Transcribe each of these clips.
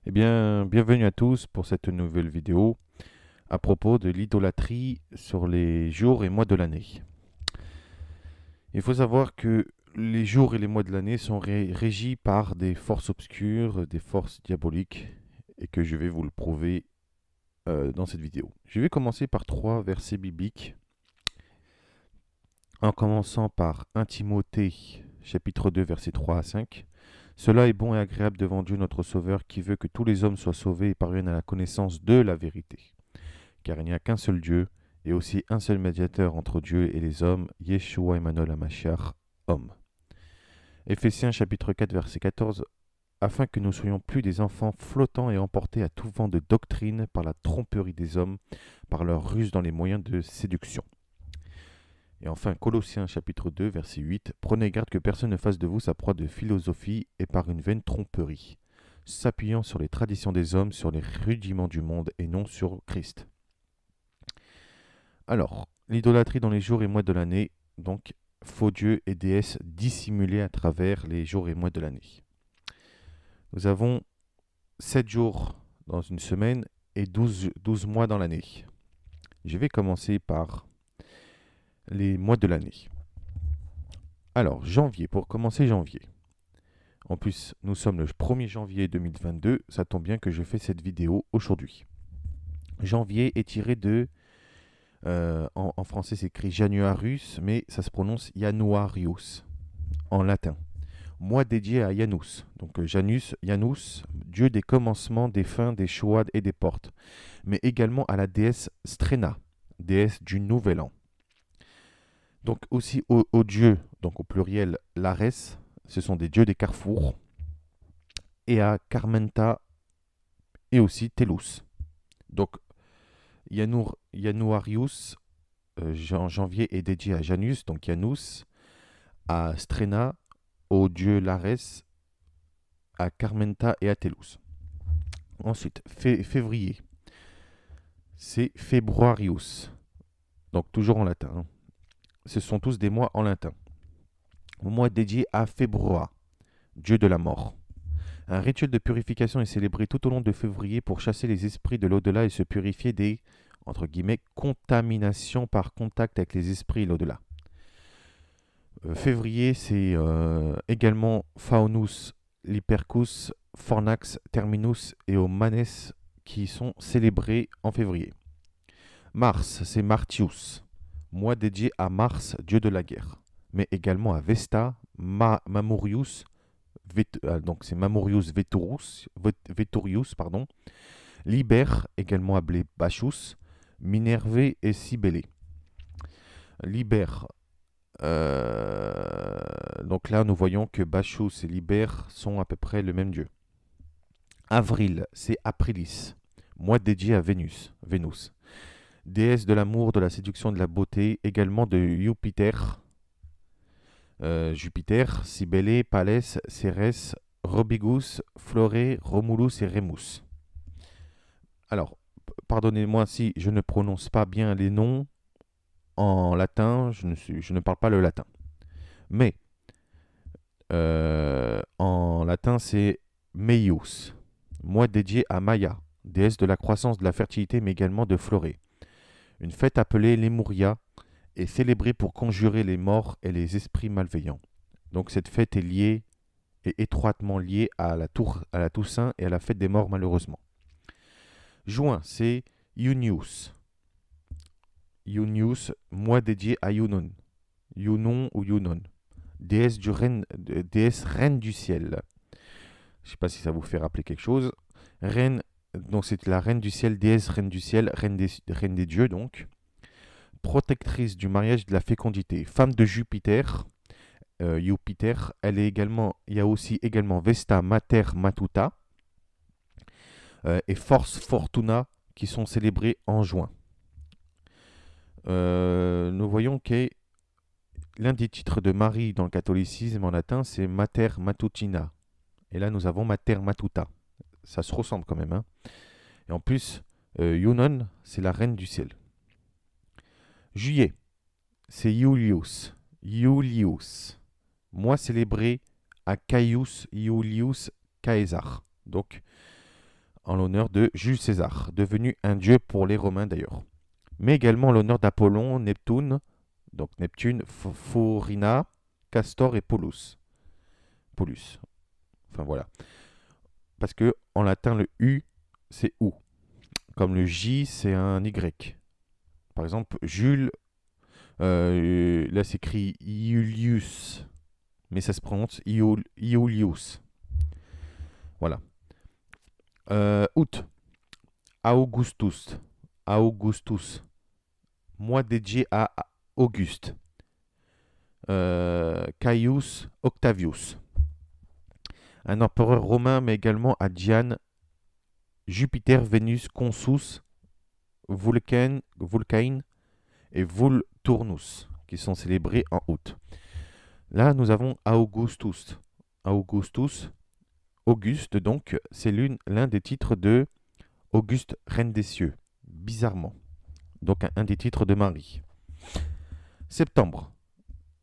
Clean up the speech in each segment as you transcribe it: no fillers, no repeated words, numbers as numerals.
Eh bien, bienvenue à tous pour cette nouvelle vidéo à propos de l'idolâtrie sur les jours et mois de l'année. Il faut savoir que les jours et les mois de l'année sont régis par des forces obscures, des forces diaboliques, et que je vais vous le prouver dans cette vidéo. Je vais commencer par trois versets bibliques, en commençant par 1 Timothée, chapitre 2, versets 3 à 5. Cela est bon et agréable devant Dieu notre Sauveur, qui veut que tous les hommes soient sauvés et parviennent à la connaissance de la vérité. Car il n'y a qu'un seul Dieu, et aussi un seul médiateur entre Dieu et les hommes, Yeshua Emmanuel Hamashiach, homme. Éphésiens chapitre 4 verset 14, afin que nous soyons plus des enfants flottants et emportés à tout vent de doctrine par la tromperie des hommes, par leur ruse dans les moyens de séduction. Et enfin Colossiens chapitre 2 verset 8, prenez garde que personne ne fasse de vous sa proie de philosophie et par une vaine tromperie, s'appuyant sur les traditions des hommes, sur les rudiments du monde et non sur Christ. Alors, l'idolâtrie dans les jours et mois de l'année, donc faux dieux et déesses dissimulés à travers les jours et mois de l'année. Nous avons 7 jours dans une semaine et 12 mois dans l'année. Je vais commencer par les mois de l'année. Alors, janvier, pour commencer janvier. En plus, nous sommes le 1er janvier 2022, ça tombe bien que je fais cette vidéo aujourd'hui. Janvier est tiré de en français, c'est écrit Januarius, mais ça se prononce Januarius en latin. Mois dédié à Janus. Donc Janus, dieu des commencements, des fins, des choix et des portes. Mais également à la déesse Strena, déesse du Nouvel An. Donc aussi aux dieux, donc au pluriel Lares, ce sont des dieux des carrefours. Et à Carmenta et aussi Tellus. Donc Januarius, en janvier, est dédié à Janus, donc Janus, à Strena, au dieu Lares, à Carmenta et à Tellus. Ensuite, février, c'est Februarius, donc toujours en latin, hein. Ce sont tous des mois en latin. Mois dédié à Februa, dieu de la mort. Un rituel de purification est célébré tout au long de février pour chasser les esprits de l'au-delà et se purifier des, entre guillemets, contaminations par contact avec les esprits et l'au-delà. Février, c'est également Faunus, Lipercus, Fornax, Terminus et Manes qui sont célébrés en février. Mars, c'est Martius, mois dédié à Mars, dieu de la guerre, mais également à Vesta, Mamurius, donc c'est Mamurius Veturius, pardon, Liber, également appelé Bacchus, Minervé et Cybélé. Liber, donc là, nous voyons que Bacchus et Liber sont à peu près le même dieu. Avril, c'est Aprilis, mois dédié à Vénus, déesse de l'amour, de la séduction et de la beauté, également de Jupiter, Cybélé, Palès, Cérès, Robigus, Floré, Romulus et Rémus. Alors, pardonnez-moi si je ne prononce pas bien les noms en latin, je ne parle pas le latin. Mais en latin, c'est Meius, mois dédié à Maia, déesse de la croissance, de la fertilité, mais également de Florée. Une fête appelée Lemuria est célébrée pour conjurer les morts et les esprits malveillants. Donc cette fête est étroitement liée à la Toussaint et à la fête des morts, malheureusement. Juin, c'est Junius. Junius, mois dédié à Junon. Junon ou Junon, déesse reine du ciel. Je ne sais pas si ça vous fait rappeler quelque chose. Reine, donc c'est la reine du ciel, déesse reine du ciel, reine des dieux donc. Protectrice du mariage et de la fécondité. Femme de Jupiter, Jupiter. Il y a aussi également Vesta Mater Matuta et Force Fortuna qui sont célébrés en juin. Nous voyons que l'un des titres de Marie dans le catholicisme en latin, c'est Mater Matutina. Et là, nous avons Mater Matuta. Ça se ressemble quand même, hein. Et en plus, Junon, c'est la reine du ciel. Juillet, c'est Julius. Julius. Mois célébré à Caius Iulius Caesar. Donc, en l'honneur de Jules César, devenu un dieu pour les Romains d'ailleurs. Mais également en l'honneur d'Apollon, Neptune, Faurina, Castor et Pollux. Enfin voilà. Parce que en latin, le U, c'est OU. Comme le J, c'est un Y. Par exemple, Jules, là c'est écrit Iulius, mais ça se prononce Iulius. Voilà. Août, Augustus. Augustus. Mois dédié à Auguste. Caius Octavius. Un empereur romain, mais également à Diane, Jupiter, Vénus, Consus, Vulcain et Vulturnus, qui sont célébrés en août. Là, nous avons Augustus. Auguste, donc, c'est l'un des titres de Auguste, reine des cieux, bizarrement. Donc, un des titres de Marie. Septembre.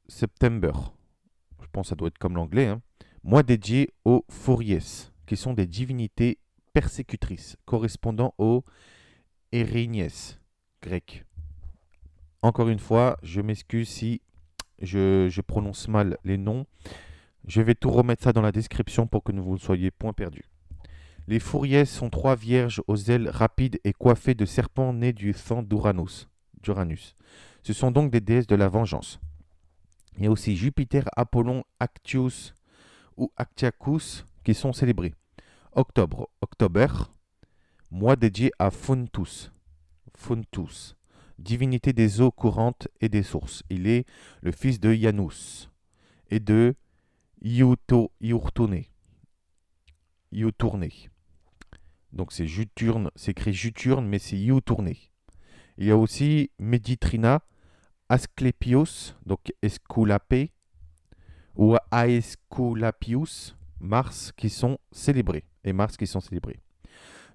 September. Je pense que ça doit être comme l'anglais. Hein. Mois dédié aux Fouriès, qui sont des divinités persécutrices, correspondant aux Érignes, grecs. Encore une fois, je m'excuse si je prononce mal les noms. Je vais tout remettre ça dans la description pour que vous ne soyez point perdus. Les Fouriès sont 3 vierges aux ailes rapides et coiffées de serpents nés du sang d'Uranus. Ce sont donc des déesses de la vengeance. Il y a aussi Jupiter, Apollon, Actius ou Actiacus qui sont célébrés. October, mois dédié à Funtus, divinité des eaux courantes et des sources. Il est le fils de Janus et de Iuturne. Donc c'est Juturne, c'est écrit Juturne, mais c'est Iuturne. Il y a aussi Méditrina, Asclepios, donc Esculapé, ou Aesculapius, Mars qui sont célébrés.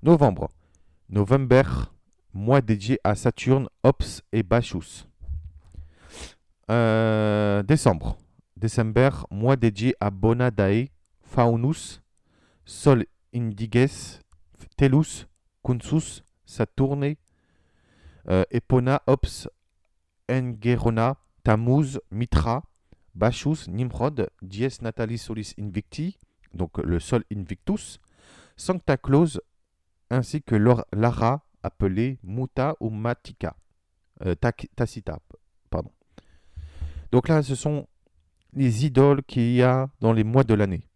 Novembre, mois dédié à Saturne, Ops et Bacchus. Décembre, mois dédié à Bonadae, Faunus, Sol Indiges, Tellus, Cunsus, Saturne, Epona, Ops, Engerona, Tammuz, Mitra, Bacchus, Nimrod, Dies Natalis Solis Invicti, donc le Sol Invictus, Sancta Claus, ainsi que Lara, appelée Muta ou Matica, Tacita, pardon. Donc là, ce sont les idoles qu'il y a dans les mois de l'année.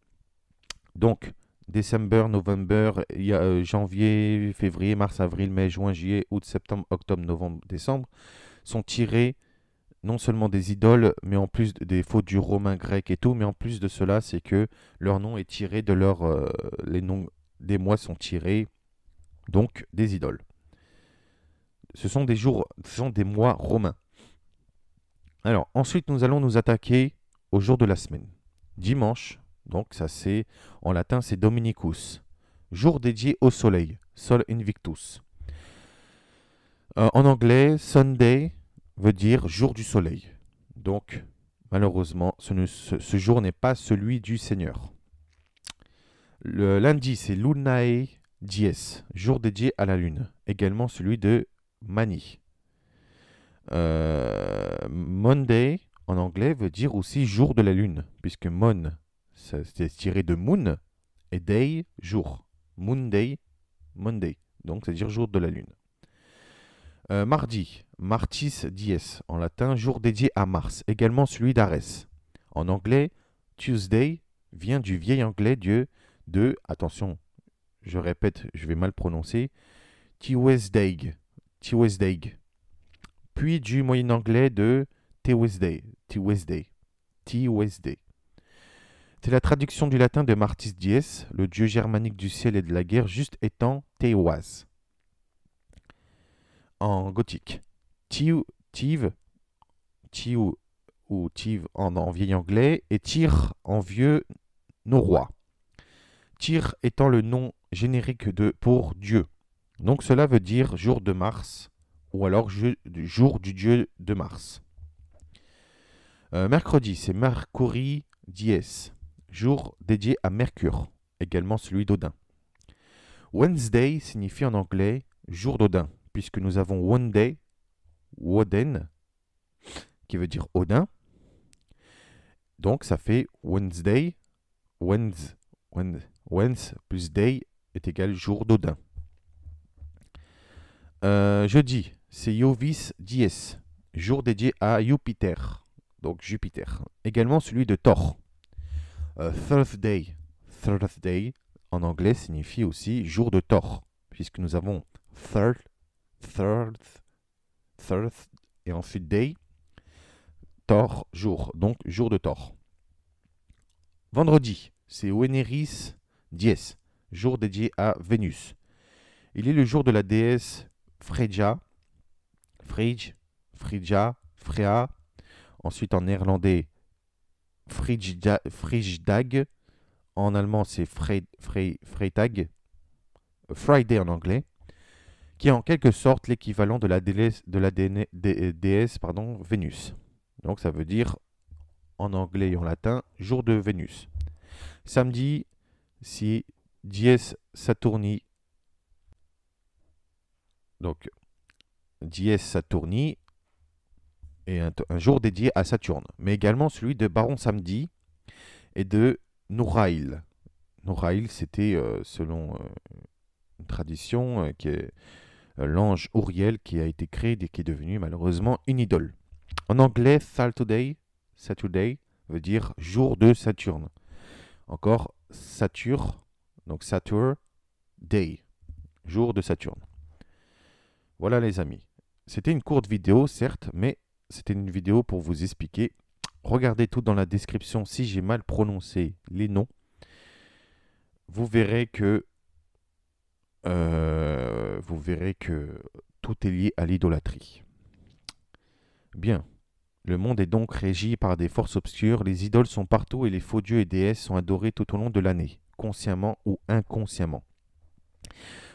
Donc, décembre, novembre, il y a janvier, février, mars, avril, mai, juin, juillet, août, septembre, octobre, novembre, décembre, sont tirés non seulement des idoles, mais en plus des faux dieux romains, grecs et tout, mais en plus de cela, c'est que leur nom est tiré de leur... les noms des mois sont tirés, donc des idoles. Ce sont des mois romains. Alors, ensuite, nous allons nous attaquer au jour de la semaine. Dimanche, donc ça c'est, en latin, c'est Dominicus. Jour dédié au soleil, Sol Invictus. En anglais, Sunday veut dire jour du soleil. Donc, malheureusement, ce jour n'est pas celui du Seigneur. Le lundi, c'est Lunae Dies, jour dédié à la lune. Également celui de Mani. Monday, en anglais, veut dire aussi jour de la lune, puisque Mon, c'est tiré de Moon, et Day, jour. Monday. Donc, c'est-à-dire jour de la lune. Mardi, Martis Dies, en latin, jour dédié à Mars, également celui d'Arès. En anglais, Tuesday vient du vieil anglais de, attention, je répète, je vais mal prononcer, Tiwesday, puis du moyen anglais de Tuesday. C'est la traduction du latin de Martis Dies, le dieu germanique du ciel et de la guerre, juste étant Théoise. En gothique, Tiv ou Tiv en vieil anglais et Tyr en vieux norrois. Tyr étant le nom générique pour Dieu. Donc cela veut dire jour de Mars ou alors jour du dieu de Mars. Mercredi, c'est Mercuri Dies, jour dédié à Mercure, également celui d'Odin. Wednesday signifie en anglais jour d'Odin, puisque nous avons one day, Woden, qui veut dire Odin. Donc ça fait Wednesday, Wens plus day est égal jour d'Odin. Jeudi, c'est Jovis Dies, jour dédié à Jupiter, donc Jupiter. Également celui de Thor. Thursday, en anglais signifie aussi jour de Thor, puisque nous avons third, et ensuite day, Thor, jour, donc jour de Thor. Vendredi, c'est Veneris Dies, jour dédié à Vénus. Il est le jour de la déesse Freja, Freya. Ensuite en néerlandais, Frigedag. En allemand, c'est Freitag. Friday en anglais, qui est en quelque sorte l'équivalent de la déesse, Vénus. Donc ça veut dire, en anglais et en latin, jour de Vénus. Samedi, c'est Dies Saturni. Donc, Dies Saturni est un jour dédié à Saturne, mais également celui de Baron Samedi et de Nourail. Nourail, c'était, selon une tradition, qui est l'ange Uriel qui a été créé et qui est devenu malheureusement une idole. En anglais, Saturday veut dire jour de Saturne. Encore Saturn, donc Saturn Day, jour de Saturne. Voilà les amis. C'était une courte vidéo, certes, mais c'était une vidéo pour vous expliquer. Regardez tout dans la description si j'ai mal prononcé les noms. Vous verrez que tout est lié à l'idolâtrie. Bien. Le monde est donc régi par des forces obscures, les idoles sont partout et les faux dieux et déesses sont adorés tout au long de l'année, consciemment ou inconsciemment.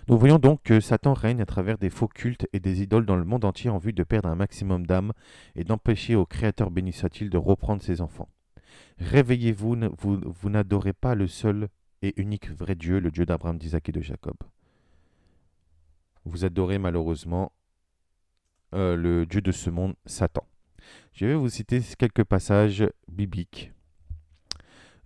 Nous voyons donc que Satan règne à travers des faux cultes et des idoles dans le monde entier en vue de perdre un maximum d'âmes et d'empêcher au Créateur béni soit-il de reprendre ses enfants. Réveillez-vous, vous n'adorez pas le seul et unique vrai Dieu, le Dieu d'Abraham, d'Isaac et de Jacob. Vous adorez malheureusement le Dieu de ce monde, Satan. Je vais vous citer quelques passages bibliques.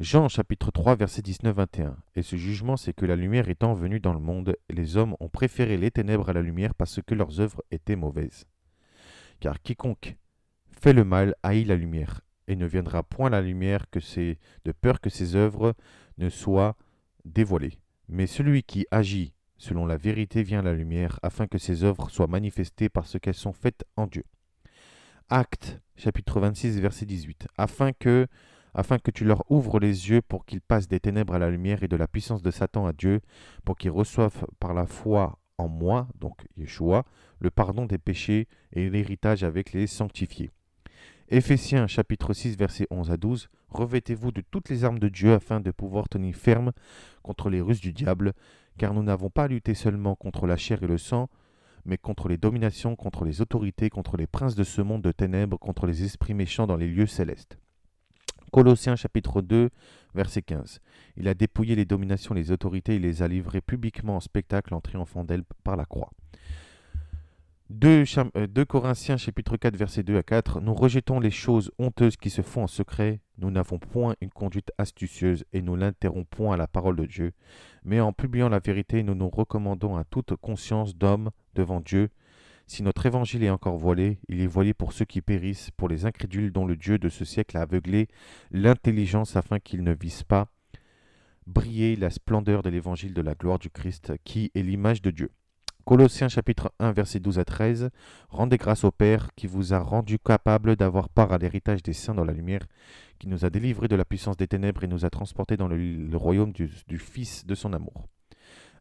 Jean chapitre 3 verset 19-21. Et ce jugement, c'est que la lumière étant venue dans le monde, les hommes ont préféré les ténèbres à la lumière parce que leurs œuvres étaient mauvaises. Car quiconque fait le mal haït la lumière, et ne viendra point la lumière que c'est de peur que ses œuvres ne soient dévoilées. Mais celui qui agit selon la vérité vient à la lumière, afin que ses œuvres soient manifestées parce qu'elles sont faites en Dieu. Actes, chapitre 26, verset 18. Afin que tu leur ouvres les yeux pour qu'ils passent des ténèbres à la lumière et de la puissance de Satan à Dieu, pour qu'ils reçoivent par la foi en moi, donc Yeshua, le pardon des péchés et l'héritage avec les sanctifiés. Éphésiens, chapitre 6, verset 11 à 12. Revêtez-vous de toutes les armes de Dieu afin de pouvoir tenir ferme contre les ruses du diable, car nous n'avons pas à lutter seulement contre la chair et le sang, mais contre les dominations, contre les autorités, contre les princes de ce monde de ténèbres, contre les esprits méchants dans les lieux célestes. Colossiens chapitre 2, verset 15. Il a dépouillé les dominations, les autorités, il les a livrées publiquement en spectacle en triomphant d'elles par la croix. 2 Corinthiens chapitre 4, verset 2 à 4. Nous rejetons les choses honteuses qui se font en secret. Nous n'avons point une conduite astucieuse et nous n'interrompons point à la parole de Dieu. Mais en publiant la vérité, nous nous recommandons à toute conscience d'homme devant Dieu. Si notre évangile est encore voilé, il est voilé pour ceux qui périssent, pour les incrédules dont le Dieu de ce siècle a aveuglé l'intelligence afin qu'ils ne visent pas briller la splendeur de l'évangile de la gloire du Christ, qui est l'image de Dieu. Colossiens chapitre 1, verset 12 à 13. Rendez grâce au Père qui vous a rendu capable d'avoir part à l'héritage des saints dans la lumière, qui nous a délivrés de la puissance des ténèbres et nous a transportés dans le royaume du Fils de son amour.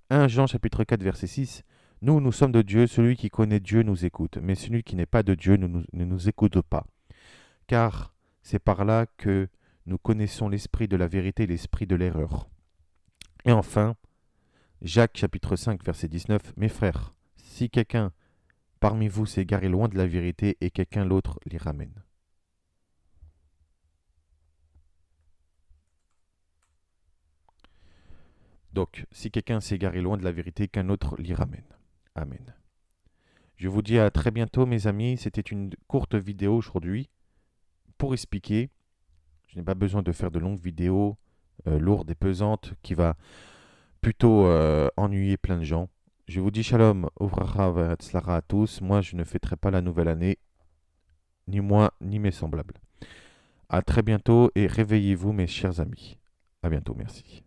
1 Jean chapitre 4, verset 6. Nous sommes de Dieu, celui qui connaît Dieu nous écoute, mais celui qui n'est pas de Dieu ne nous écoute pas. Car c'est par là que nous connaissons l'esprit de la vérité et l'esprit de l'erreur. Et enfin, Jacques chapitre 5 verset 19. Mes frères, si quelqu'un parmi vous s'est égaré loin de la vérité et quelqu'un l'autre l'y ramène. Donc, si quelqu'un s'est égaré loin de la vérité, qu'un autre l'y ramène. Amen. Je vous dis à très bientôt, mes amis. C'était une courte vidéo aujourd'hui pour expliquer. Je n'ai pas besoin de faire de longues vidéos lourdes et pesantes qui va plutôt ennuyer plein de gens. Je vous dis shalom, uvracha ve'atzlacha à tous. Moi, je ne fêterai pas la nouvelle année, ni moi, ni mes semblables. À très bientôt et réveillez-vous, mes chers amis. À bientôt, merci.